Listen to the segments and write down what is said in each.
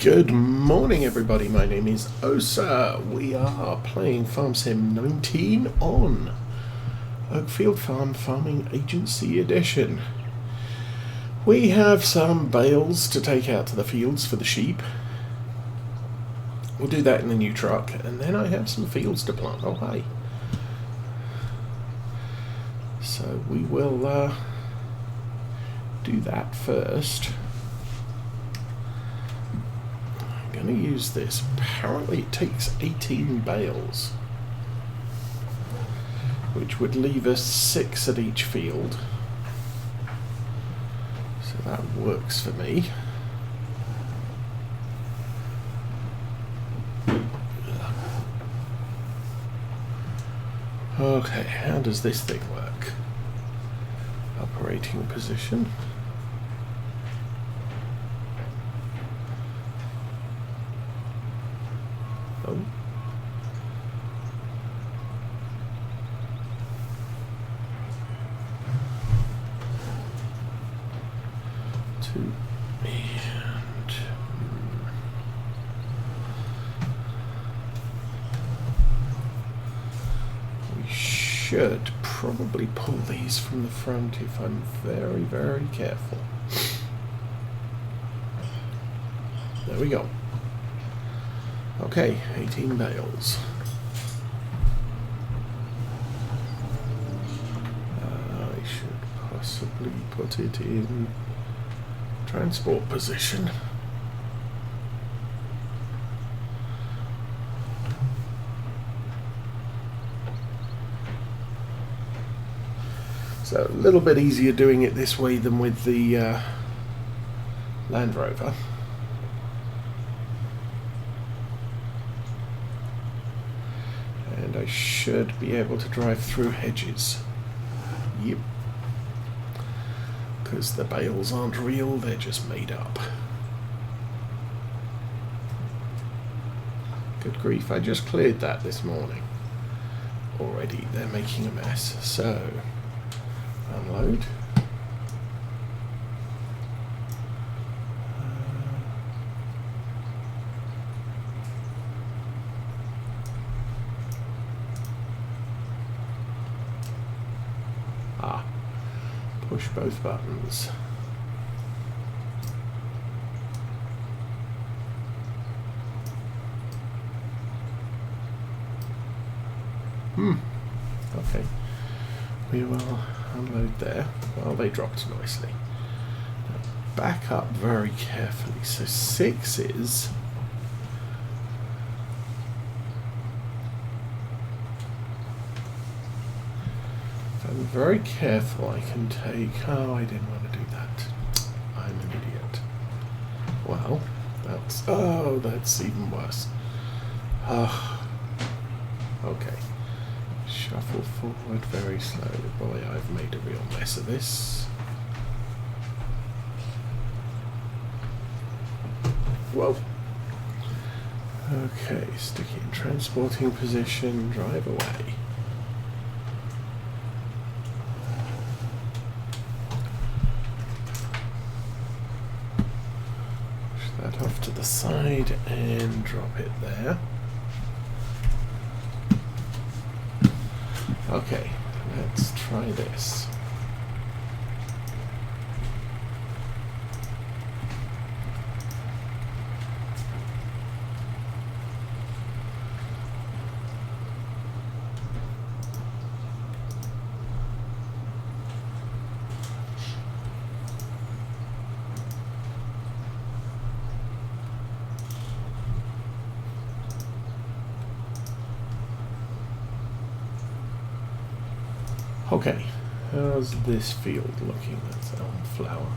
Good morning, everybody. My name is Osa. We are playing Farm Sim 19 on Oakfield Farming Agency Edition. We have some bales to take out to the fields for the sheep. We'll do that in the new truck, and then I have some fields to plant. Oh, hey. So we will do that first. I'm going to use this. Apparently it takes 18 bales, which would leave us 6 at each field. So that works for me. Okay, how does this thing work? Operating position. Oh. Two and we should probably pull these from the front if I'm very, very careful. There we go. Okay, 18 bales. I should possibly put it in transport position. So a little bit easier doing it this way than with the Land Rover. And I should be able to drive through hedges. Yep. Because the bales aren't real, they're just made up. Good grief, I just cleared that this morning. Already they're making a mess. So, unload. Push both buttons. Okay. We will unload there. Well, they dropped nicely. Now, back up very carefully. So 6 is... I'm very careful. I can take... Oh, I didn't want to do that. I'm an idiot. Well, that's... Oh, that's even worse. Okay. Shuffle forward very slowly. Boy, I've made a real mess of this. Whoa. Okay, stick it in transporting position. Drive away. Off to the side and drop it there. Okay, let's try this. Okay, how's this field looking? That's elm flower.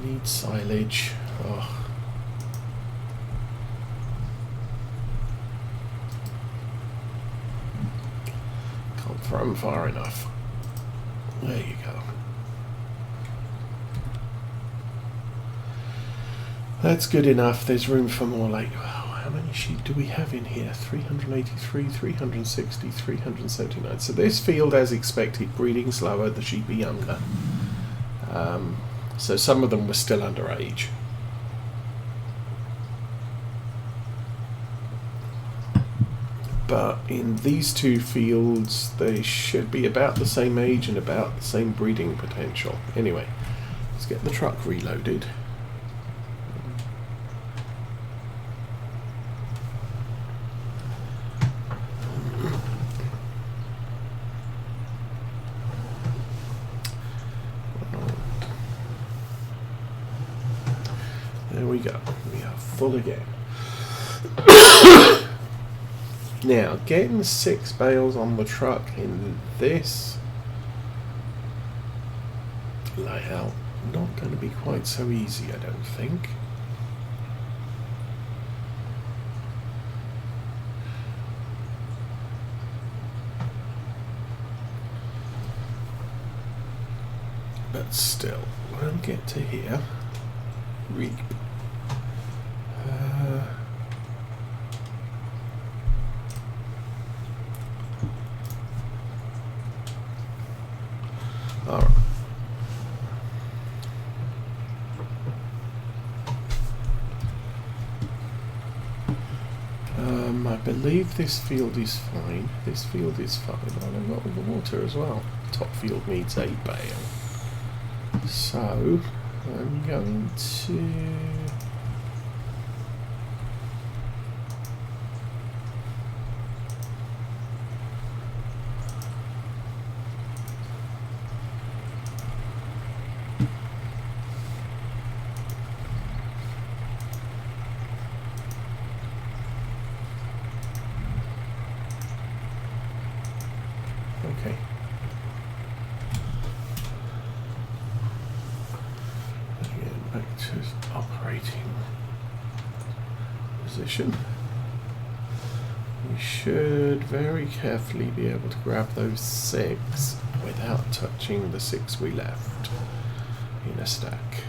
Needs silage. Oh. Can't throw them far enough. There you go. That's good enough. There's room for more later. How many sheep do we have in here? 383, 360, 379. So this field, as expected, breeding slower, the sheep are younger. So some of them were still underage. but in these two fields they should be about the same age and about the same breeding potential. Anyway, let's get the truck reloaded. There we go, we are full again. Now, getting 6 bales on the truck in this layout, not going to be quite so easy, I don't think. But still, when I get to here, reap. Alright. I believe this field is fine. This field is fine. Oh, I've got all the water as well. Top field needs 8 bale. So, I'm going to... Okay. Again, back to operating position. We should very carefully be able to grab those 6 without touching the 6 we left in a stack.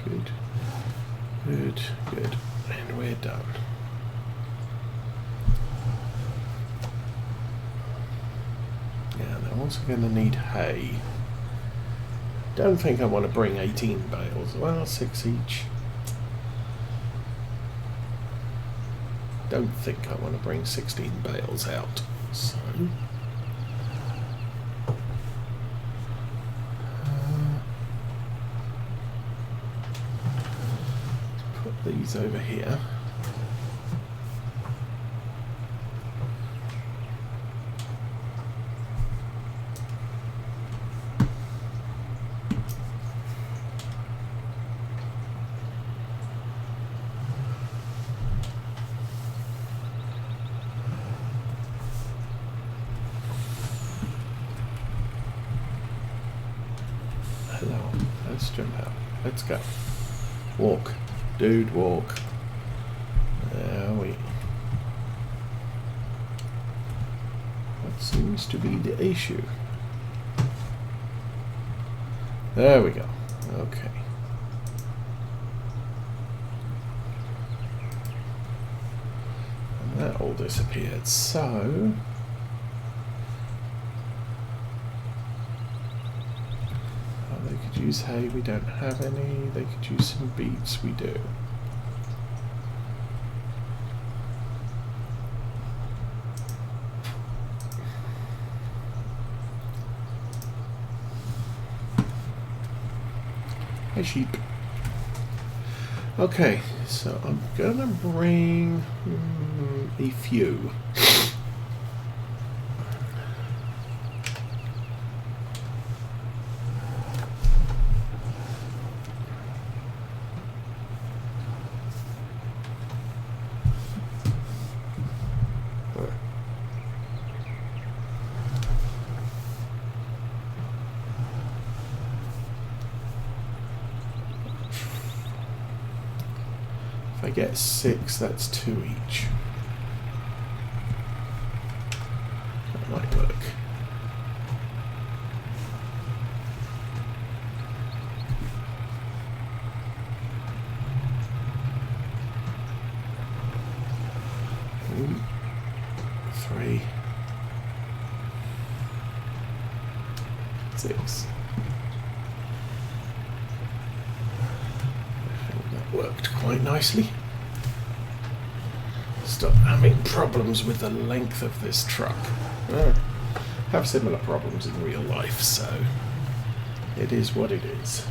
Good, good, good. And we're done. I'm also going to need hay. Don't think I want to bring 18 bales. Well, 6 each. Don't think I want to bring 16 bales out. So... put these over here. Hello, let's jump out. Let's go. Walk. Dude, walk. There we... What seems to be the issue? There we go. Okay. And that all disappeared. So... use hay, we don't have any. They could use some beets, we do. Hey sheep. Okay, so I'm gonna bring a few. If I get 6, that's 2 each. That might work. Three, 6. I think that worked quite nicely. Stop having problems with the length of this truck. Have similar problems in real life, so it is what it is.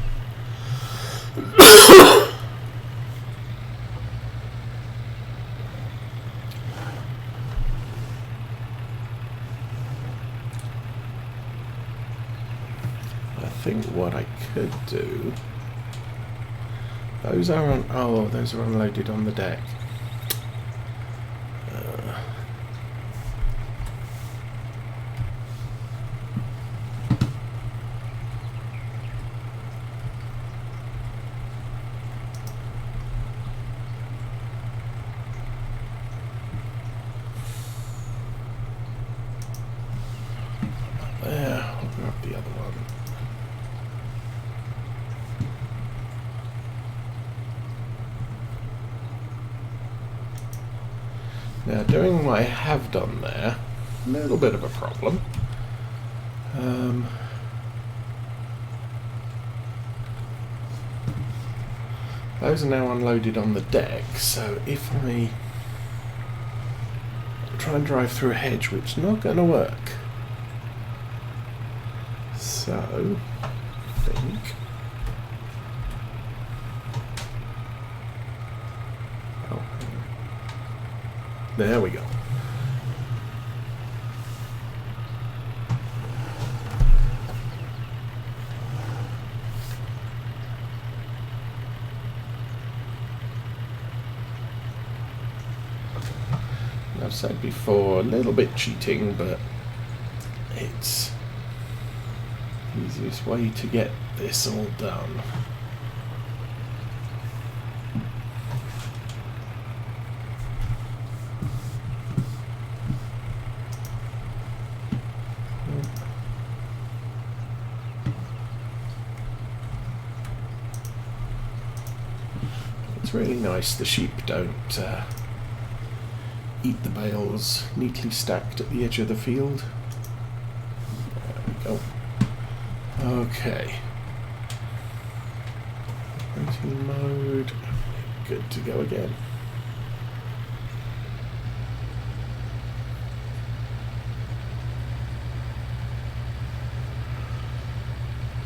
I think what I could do... Those are unloaded on the deck. There, I'll grab the other one. Now, doing what I have done there, a little bit of a problem. Those are now unloaded on the deck, so if I try and drive through a hedge, which is not going to work. So, I think... Oh, there we go. I've said before, a little bit cheating, but it's the easiest way to get this all done. It's really nice the sheep don't eat the bales neatly stacked at the edge of the field. There we go. Okay. Waiting mode. Good to go again.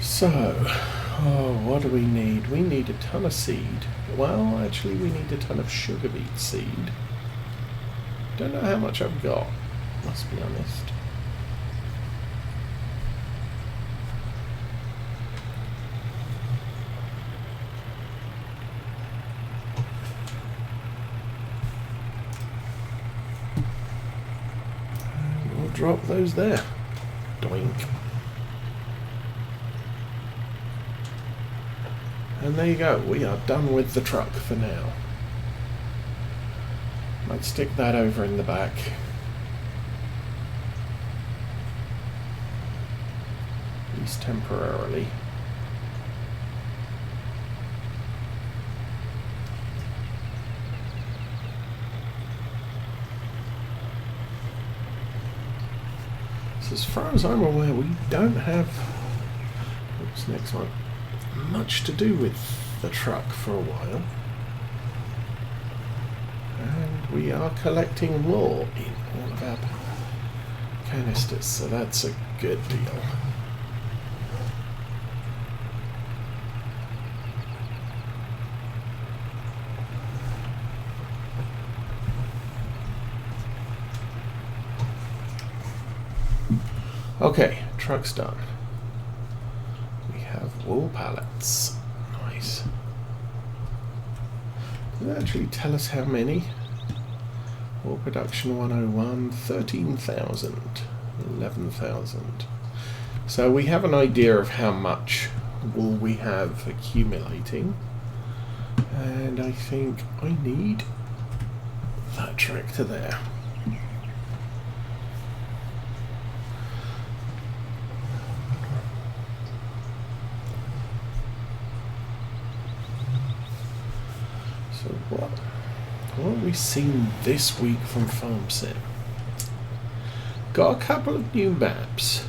So, what do we need? We need a ton of seed. Well, actually we need a ton of sugar beet seed. Don't know how much I've got, must be honest. And we'll drop those there. Doink. And there you go, we are done with the truck for now. Might stick that over in the back. At least temporarily. So as far as I'm aware, we don't have, what's next one, much to do with the truck for a while. And we are collecting wool in all of our canisters, so that's a good deal. Okay, truck's done. We have wool pallets. Nice. Does it actually tell us how many? Wool production 101, 13,000, 11,000. So we have an idea of how much wool we have accumulating. And I think I need that tractor there. So what have we seen this week from Farm Sim? Got a couple of new maps.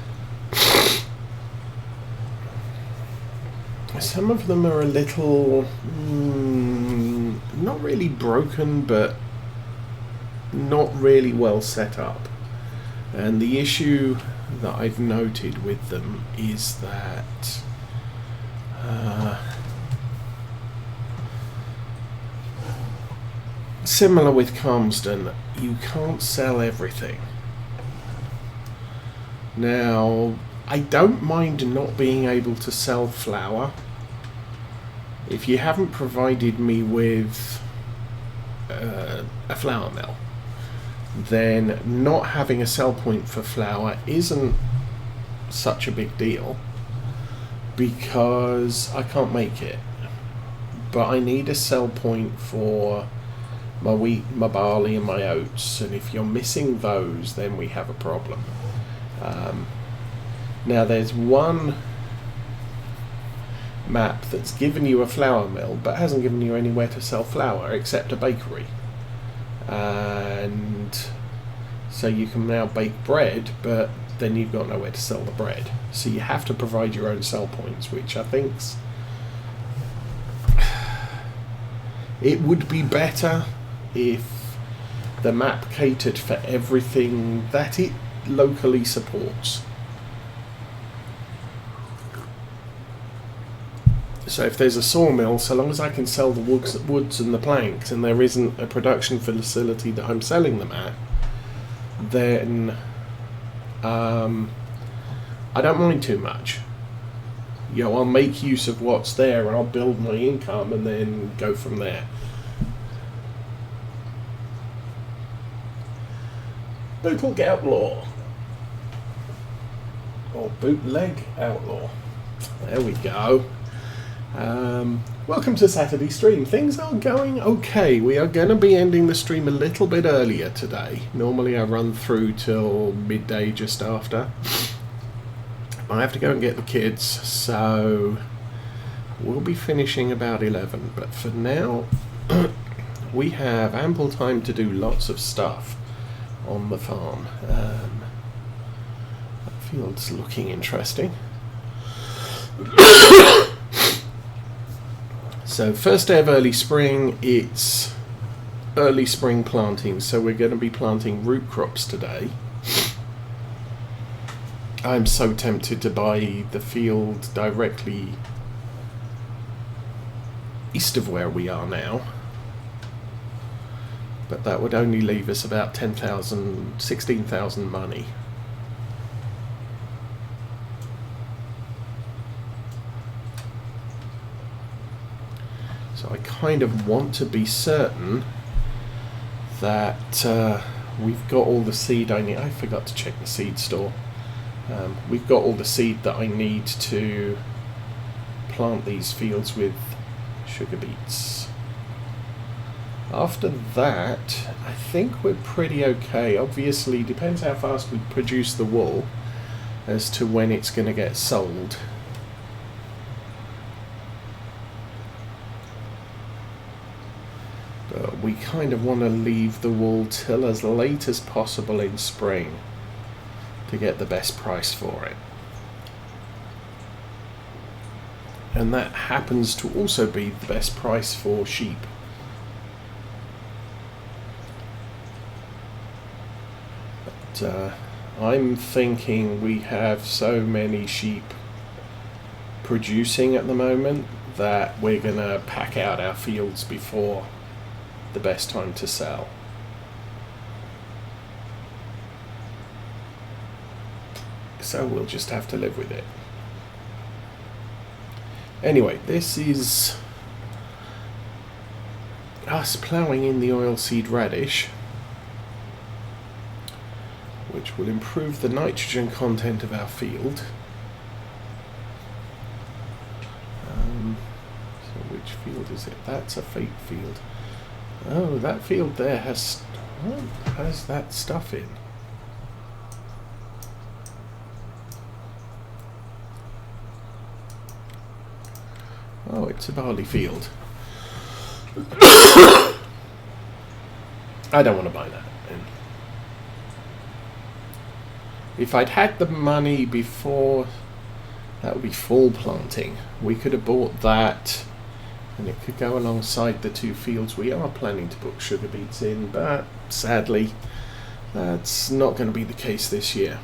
Some of them are a little not really broken, but not really well set up. And the issue that I've noted with them is that similar with Calmsden, you can't sell everything. Now, I don't mind not being able to sell flour. If you haven't provided me with a flour mill, then not having a sell point for flour isn't such a big deal, because I can't make it. But I need a sell point for my wheat, my barley and my oats, and if you're missing those, then we have a problem. Now there's one map that's given you a flour mill but hasn't given you anywhere to sell flour except a bakery, and so you can now bake bread, but then you've got nowhere to sell the bread, so you have to provide your own sell points, which I think's it would be better if the map catered for everything that it locally supports. So if there's a sawmill, so long as I can sell the woods and the planks, and there isn't a production facility that I'm selling them at, then I don't mind too much. You know, I'll make use of what's there and I'll build my income and then go from there. Bootleg Outlaw. Or Bootleg Outlaw. There we go. Welcome to Saturday stream. Things are going okay. We are going to be ending the stream a little bit earlier today. Normally I run through till midday, just after. I have to go and get the kids, so we'll be finishing about 11. But for now, we have ample time to do lots of stuff on the farm. That field's looking interesting. So first day of early spring, it's early spring planting, so we're going to be planting root crops today. I'm so tempted to buy the field directly east of where we are now, but that would only leave us about 10,000, 16,000 money. So I kind of want to be certain that we've got all the seed I need. I forgot to check the seed store. We've got all the seed that I need to plant these fields with sugar beets. After that, I think we're pretty okay. Obviously, depends how fast we produce the wool as to when it's going to get sold. But we kind of want to leave the wool till as late as possible in spring to get the best price for it. And that happens to also be the best price for sheep. But I'm thinking we have so many sheep producing at the moment that we're going to pack out our fields before the best time to sell. So we'll just have to live with it. Anyway, this is us ploughing in the oilseed radish, which will improve the nitrogen content of our field. So which field is it? That's a fake field. Oh, that field there has, what has that stuff in? Oh, it's a barley field. I don't want to buy that. If I'd had the money before, that would be fall planting. We could have bought that and it could go alongside the 2 fields we are planning to put sugar beets in, but sadly that's not going to be the case this year.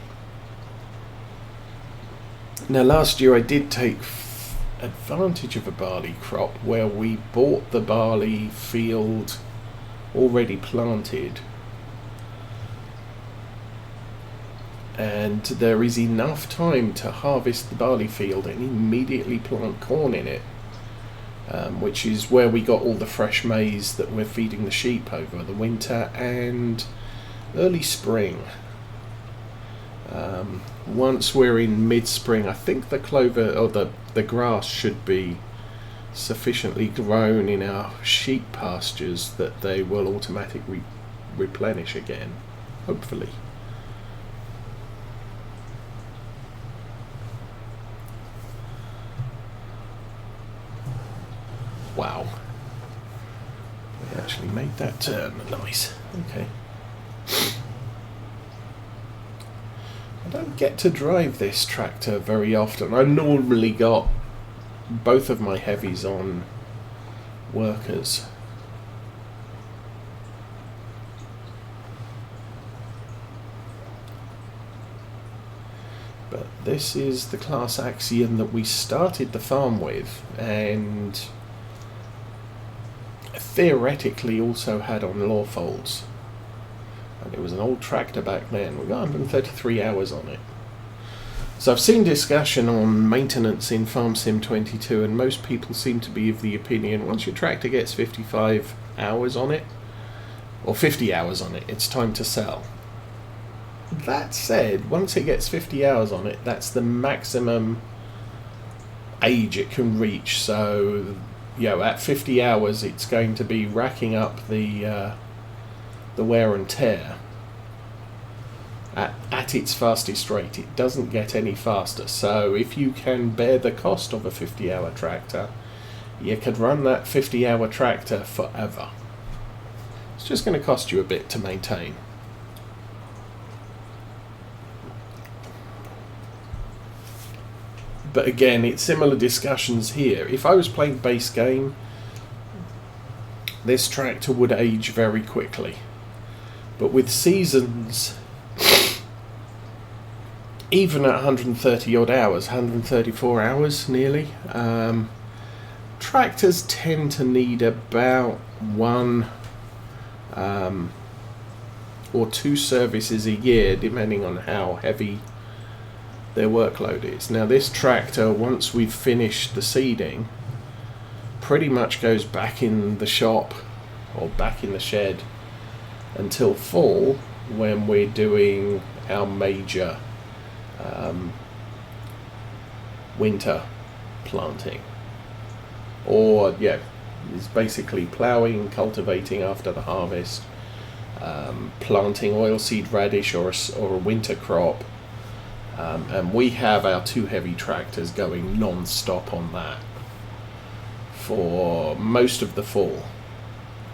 Now last year I did take advantage of a barley crop where we bought the barley field already planted, and there is enough time to harvest the barley field and immediately plant corn in it, which is where we got all the fresh maize that we're feeding the sheep over the winter and early spring. Once we're in mid-spring, I think the clover or the grass should be sufficiently grown in our sheep pastures that they will automatically replenish again, hopefully. Wow, we actually made that turn. Nice. Okay. I don't get to drive this tractor very often. I normally got both of my heavies on workers. But this is the class Axion that we started the farm with, and theoretically also had on Lawfolds. And it was an old tractor back then. We got 133 hours on it. So I've seen discussion on maintenance in Farm Sim 22, and most people seem to be of the opinion once your tractor gets 55 hours on it, or 50 hours on it, it's time to sell. That said, once it gets 50 hours on it, that's the maximum age it can reach. So, you know, at 50 hours, it's going to be racking up the wear and tear at its fastest rate. It doesn't get any faster. So if you can bear the cost of a 50-hour tractor, you could run that 50-hour tractor forever. It's just going to cost you a bit to maintain. But again, it's similar discussions here. If I was playing base game, this tractor would age very quickly. But with seasons, even at 130 odd hours, 134 hours nearly, tractors tend to need about 1 or 2 services a year, depending on how heavy their workload is. Now this tractor, once we've finished the seeding, pretty much goes back in the shop or back in the shed until fall, when we're doing our major winter planting. Or yeah, it's basically ploughing, cultivating after the harvest, planting oilseed radish or a winter crop. And we have our 2 heavy tractors going non-stop on that for most of the fall.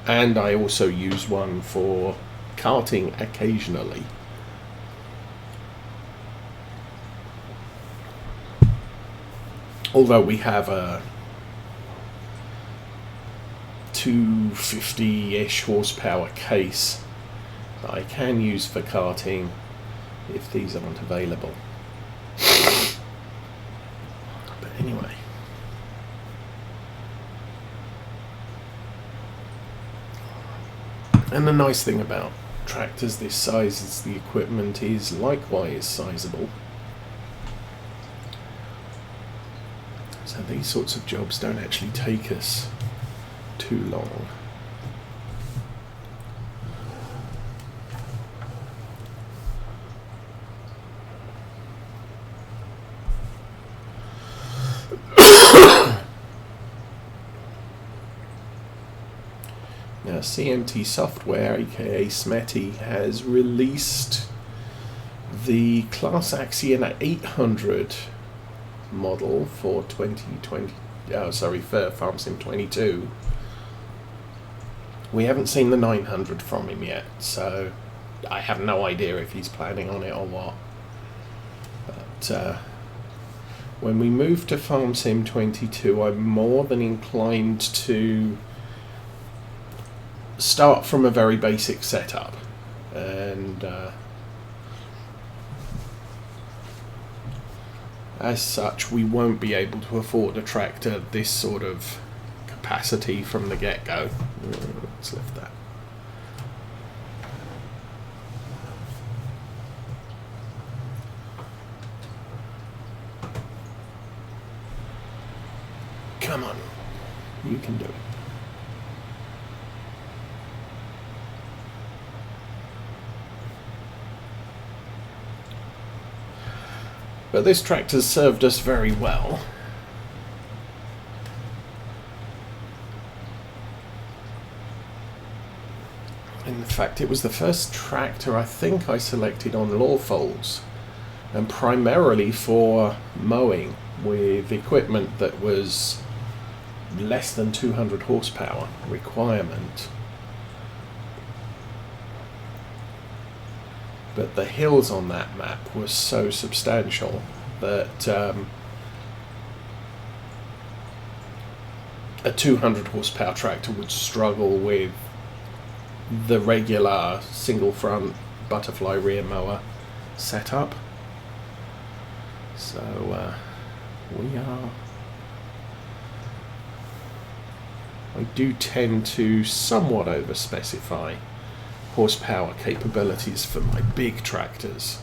And I also use one for carting occasionally. Although we have a 250-ish horsepower case that I can use for carting if these aren't available. But anyway. And the nice thing about tractors this size is the equipment is likewise sizable. So these sorts of jobs don't actually take us too long. Now CMT Software, aka Smetty, has released the Class Axion 800 model for 2020. For Farm Sim 22. We haven't seen the 900 from him yet, so I have no idea if he's planning on it or what. But when we move to Farm Sim 22, I'm more than inclined to start from a very basic setup, and as such we won't be able to afford a tractor this sort of capacity from the get-go. Let's lift that. Come on, you can do it. But this tractor's served us very well. In fact, it was the first tractor I think I selected on Lawfolds, and primarily for mowing with equipment that was less than 200 horsepower requirement. But the hills on that map were so substantial that a 200 horsepower tractor would struggle with the regular single front butterfly rear mower setup. So I do tend to somewhat over specify horsepower capabilities for my big tractors.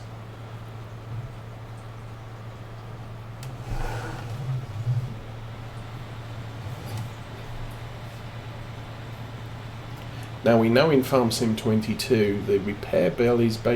Now we know in Farm Sim 22 the repair bill is based